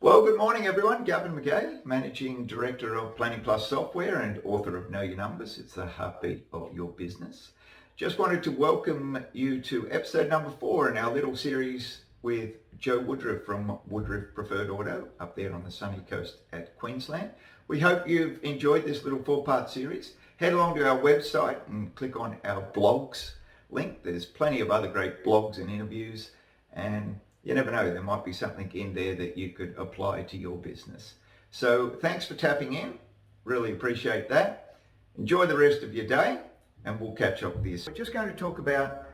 Well, good morning, everyone. Gavin Joe, Managing Director of Planning Plus Software and author of Know Your Numbers. It's the heartbeat of your business. Just wanted to welcome you to episode number 4 in our little series with Joe Woodruff from Woodruff Preferred Auto up there on the sunny coast at Queensland. We hope you've enjoyed this little 4-part series. Head along to our website and click on our blogs link. There's plenty of other great blogs and interviews, and you never know, there might be something in there that you could apply to your business. So thanks for tapping in. Really appreciate that. Enjoy the rest of your day, and we'll catch up with you. We're just going to talk about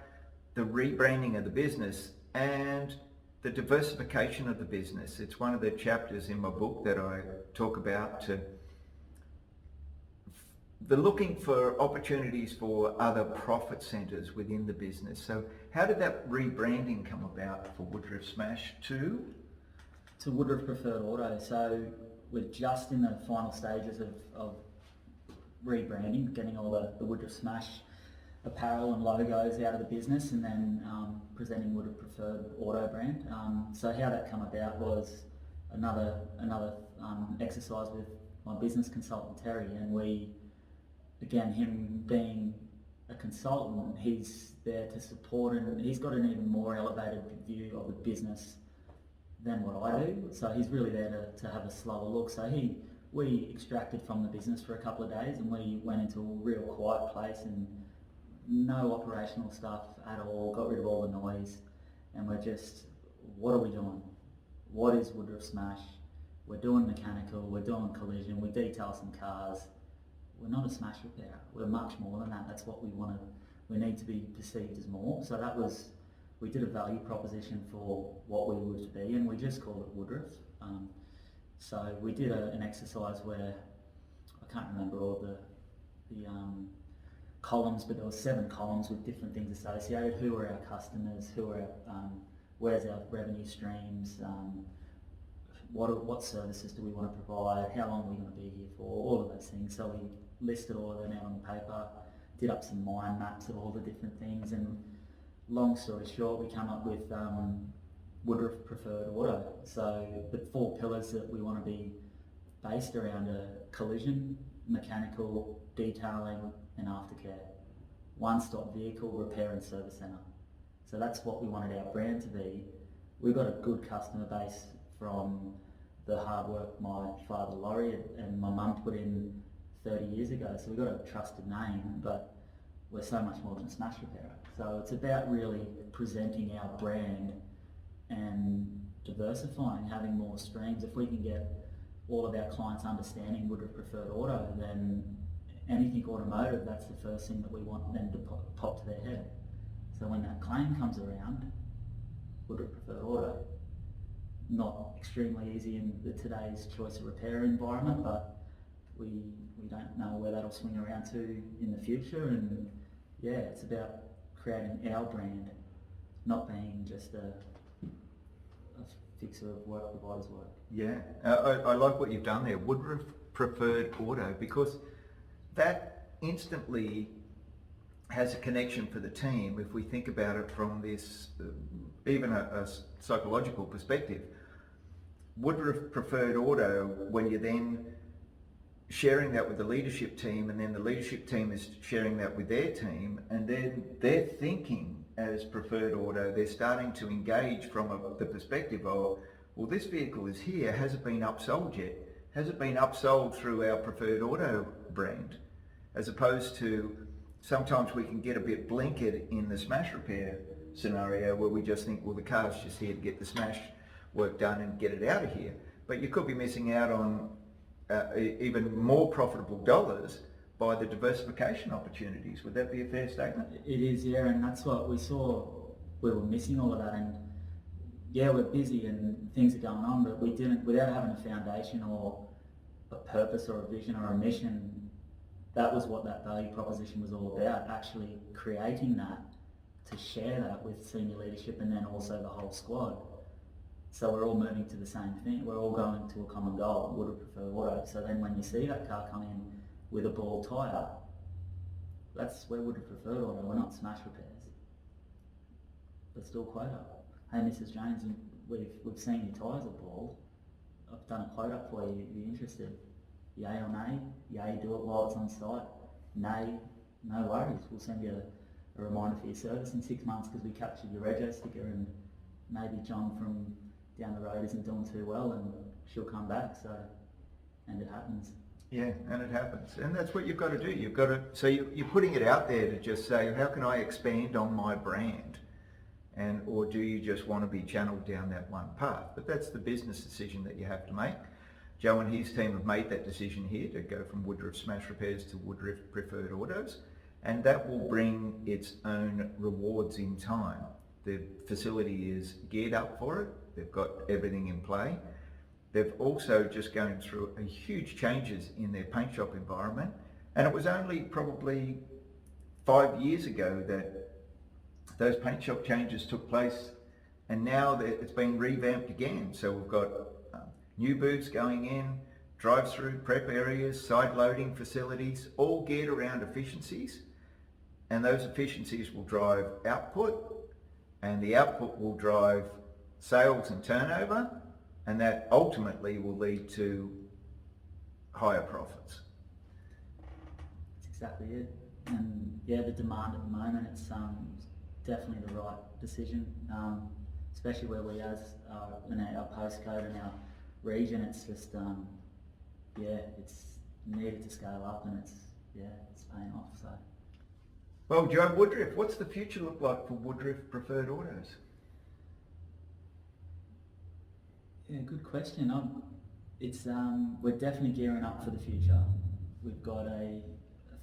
the rebranding of the business and the diversification of the business. It's one of the chapters in my book that I talk about the looking for opportunities for other profit centers within the business. So how did that rebranding come about for Woodruff Smash to Woodruff Preferred Auto? So we're just in the final stages of rebranding, getting all the Woodruff Smash apparel and logos out of the business, and then presenting Woodruff Preferred Auto brand. So how that came about was another exercise with my business consultant Terry, and we, again, him being a consultant, he's there to support, and he's got an even more elevated view of the business than what I do. So he's really there to have a slower look. So we extracted from the business for a couple of days, and we went into a real quiet place and no operational stuff at all, got rid of all the noise, and we're just, what are we doing? What is Woodruff Smash? We're doing mechanical, we're doing collision, we detail some cars. We're not a smash repair. We're much more than that. That's what we want to. We need to be perceived as more. So that was, we did a value proposition for what we were to be, and we just called it Woodruff. So we did an exercise where I can't remember all the columns, but there were 7 columns with different things associated. Who are our customers? Who are where's our revenue streams? What services do we want to provide? How long are we going to be here for? All of those things. So we listed all of them out on the paper, did up some mind maps of all the different things, and long story short, we came up with Woodruff Preferred Auto. So the 4 pillars that we want to be based around are collision, mechanical, detailing, and aftercare. One-stop vehicle repair and service centre. So that's what we wanted our brand to be. We've got a good customer base from the hard work my father Laurie and my mum put in 30 years ago. So we've got a trusted name, but we're so much more than a smash repairer. So it's about really presenting our brand and diversifying, having more streams. If we can get all of our clients understanding Woodruff Preferred Auto, then anything automotive, that's the first thing that we want them to pop to their head. So when that claim comes around, Woodruff Preferred Auto. Not extremely easy in today's choice of repair environment, but we don't know where that'll swing around to in the future. And yeah, it's about creating our brand, not being just a fixer of work provider's work. Yeah, I like what you've done there, Woodruff Preferred Auto, because that instantly has a connection for the team if we think about it from this, even a psychological perspective. Woodruff Preferred Auto, when you're then sharing that with the leadership team, and then the leadership team is sharing that with their team, and then they're thinking as Preferred Auto, they're starting to engage from the perspective of, well, this vehicle is here, has it been upsold yet? Has it been upsold through our Preferred Auto brand? As opposed to, sometimes we can get a bit blinkered in the smash repair scenario where we just think, well, the car's just here to get the smash work done and get it out of here. But you could be missing out on even more profitable dollars by the diversification opportunities. Would that be a fair statement? It is, yeah, and that's what we saw. We were missing all of that, and yeah, we're busy and things are going on, but we didn't, without having a foundation or a purpose or a vision or a mission. That was what that value proposition was all about, actually creating that to share that with senior leadership and then also the whole squad. So we're all moving to the same thing. We're all going to a common goal, Woodruff Preferred Auto. So then when you see that car come in with a bald tyre, that's where Woodruff Preferred Auto. We're not smash repairs. But still quote up. Hey, Mrs. Jones, we've seen your tyres are bald. I've done a quote up for you, you interested? Yay or nay? Yay, do it while it's on site. Nay, no worries, we'll send you a reminder for your service in 6 months because we captured your rego sticker, and maybe John from down the road isn't doing too well and she'll come back, so, and it happens. Yeah, and it happens. And that's what you've got to do. You've got to, so you're putting it out there to just say, how can I expand on my brand? And, or do you just want to be channeled down that one path? But that's the business decision that you have to make. Joe and his team have made that decision here to go from Woodruff Smash Repairs to Woodruff Preferred Autos, and that will bring its own rewards in time. The facility is geared up for it. They've got everything in play. They've also just going through a huge changes in their paint shop environment, and it was only probably 5 years ago that those paint shop changes took place, and now it's been revamped again. So we've got new booths going in, drive-through prep areas, side loading facilities, all geared around efficiencies, and those efficiencies will drive output, and the output will drive sales and turnover, and that ultimately will lead to higher profits. That's exactly it. And yeah, the demand at the moment, it's definitely the right decision, especially where we as in our postcode and our region, it's just yeah, it's needed to scale up, and it's paying off. So, well, Joe, Woodruff, what's the future look like for Woodruff Preferred Autos? Yeah, good question. It's we're definitely gearing up for the future. We've got a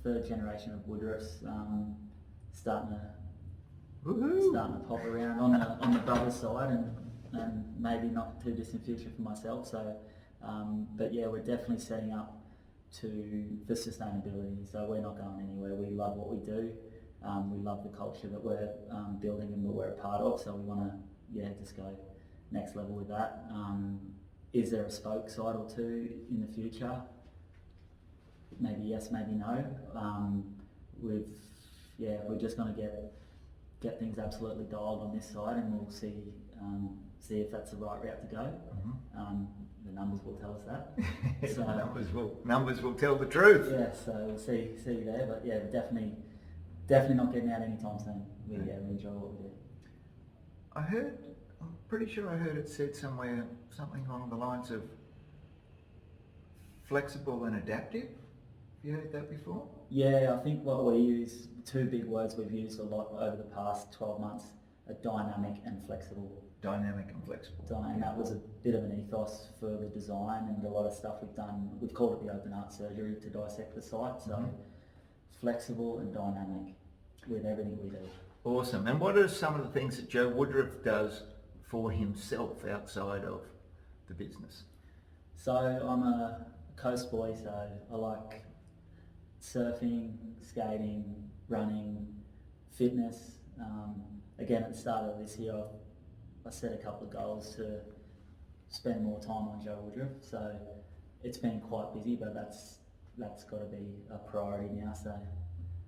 third generation of Woodruffs starting to pop around on the brother side, and maybe not too distant future for myself. So, but yeah, we're definitely setting up for sustainability. So we're not going anywhere. We love what we do. We love the culture that we're building and that we're a part of. So we want to just go next level with that. Is there a spoke side or two in the future? Maybe yes, maybe no. We're just going to get things absolutely dialed on this side, and we'll see if that's the right route to go. Mm-hmm. The numbers will tell us that. So, numbers will tell the truth. Yeah, so we'll see there. But yeah, we're definitely not getting out anytime soon. We enjoy what we do. I'm pretty sure I heard it said somewhere something along the lines of flexible and adaptive. Have you heard that before? Yeah, I think what we use, two big words we've used a lot over the past 12 months, are dynamic and flexible. Dynamic and flexible. And that was a bit of an ethos for the design, and a lot of stuff we've done. We've called it the open art surgery to dissect the site. So flexible and dynamic with everything we do. Awesome. And what are some of the things that Joe Woodruff does for himself outside of the business? So I'm a coast boy, so I like surfing, skating, running, fitness. Again, at the start of this year, I set a couple of goals to spend more time on Joe Woodruff. So it's been quite busy, but that's got to be a priority now. So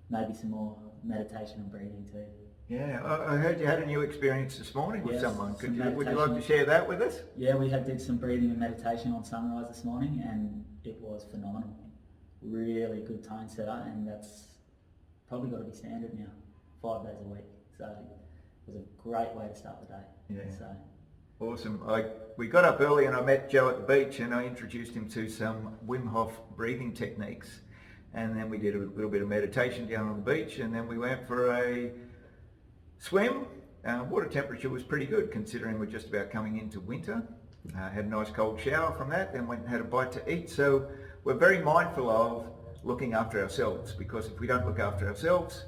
maybe some more meditation and breathing too. Yeah, I heard you had a new experience this morning with someone. Would you like to share that with us? Yeah, we did some breathing and meditation on sunrise this morning, and it was phenomenal. Really good tone setter, and that's probably got to be standard now, 5 days a week. So it was a great way to start the day. Yeah. So awesome. We got up early and I met Joe at the beach, and I introduced him to some Wim Hof breathing techniques, and then we did a little bit of meditation down on the beach, and then we went for a swim. Water temperature was pretty good considering we're just about coming into winter. Had a nice cold shower from that, then went and had a bite to eat. So we're very mindful of looking after ourselves, because if we don't look after ourselves,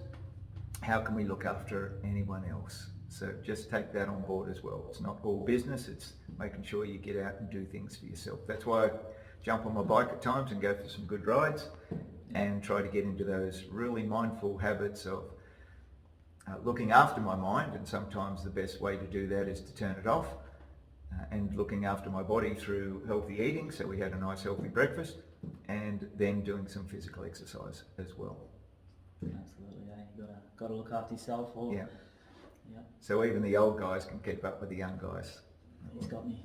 how can we look after anyone else? So just take that on board as well. It's not all business, it's making sure you get out and do things for yourself. That's why I jump on my bike at times and go for some good rides and try to get into those really mindful habits of looking after my mind, and sometimes the best way to do that is to turn it off, and looking after my body through healthy eating. So we had a nice healthy breakfast, and then doing some physical exercise as well. Absolutely, yeah. You gotta look after yourself. Yeah. Yeah. So even the old guys can keep up with the young guys. He's got me.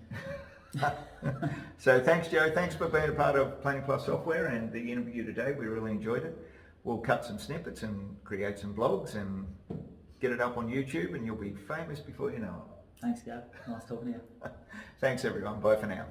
So thanks, Joe. Thanks for being a part of Planning Plus Software and the interview today. We really enjoyed it. We'll cut some snippets and create some blogs and get it up on YouTube, and you'll be famous before you know it. Thanks, Gav. Nice talking to you. Thanks, everyone. Bye for now.